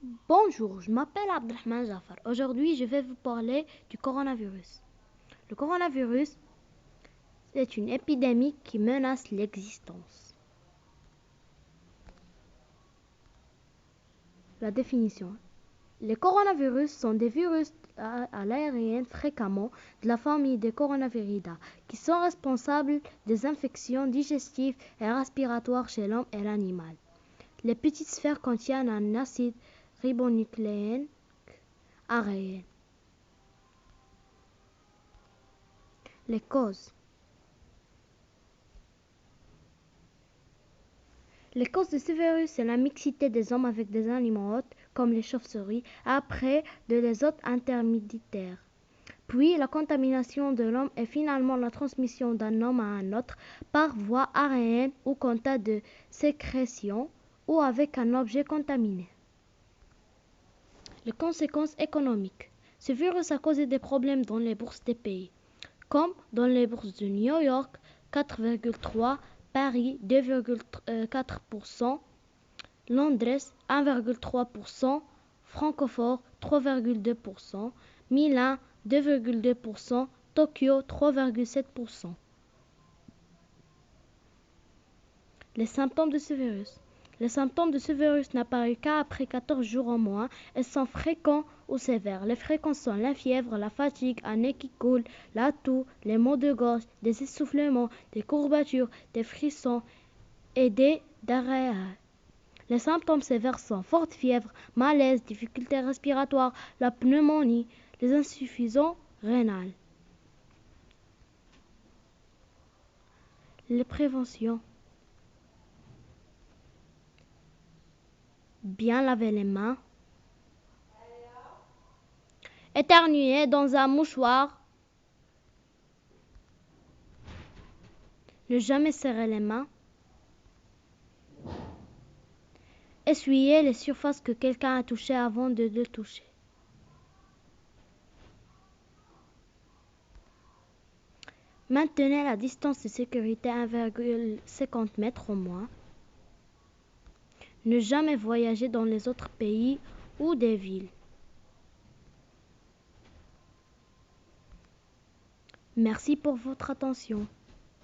Bonjour, je m'appelle Abdelrahman Jafar. Aujourd'hui, je vais vous parler du coronavirus. Le coronavirus est une épidémie qui menace l'existence. La définition. Les coronavirus sont des virus à l'aérienne fréquemment de la famille des coronaviridae qui sont responsables des infections digestives et respiratoires chez l'homme et l'animal. Les petites sphères contiennent un acide ribonucléique aérien. Les causes. Les causes de ce virus, c'est la mixité des hommes avec des animaux hôtes, comme les chauves-souris, après de les hôtes intermédiaires. Puis la contamination de l'homme et finalement la transmission d'un homme à un autre par voie aérienne ou contact de sécrétion ou avec un objet contaminé. Les conséquences économiques. Ce virus a causé des problèmes dans les bourses des pays, comme dans les bourses de New York, 4,3%, Paris, 2,4%, Londres, 1,3%, Francfort, 3,2%, Milan, 2,2%, Tokyo, 3,7%. Les symptômes de ce virus. Les symptômes de ce virus n'apparaissent qu'après 14 jours au moins et sont fréquents ou sévères. Les fréquents sont la fièvre, la fatigue, un nez qui coule, la toux, les maux de gorge, des essoufflements, des courbatures, des frissons et des diarrhées. Les symptômes sévères sont forte fièvre, malaise, difficultés respiratoires, la pneumonie, les insuffisances rénales. Les préventions. Bien laver les mains. Éternuer dans un mouchoir. Ne jamais serrer les mains. Essuyer les surfaces que quelqu'un a touchées avant de le toucher. Maintenez la distance de sécurité 1,50 m au moins. Ne jamais voyager dans les autres pays ou des villes. Merci pour votre attention.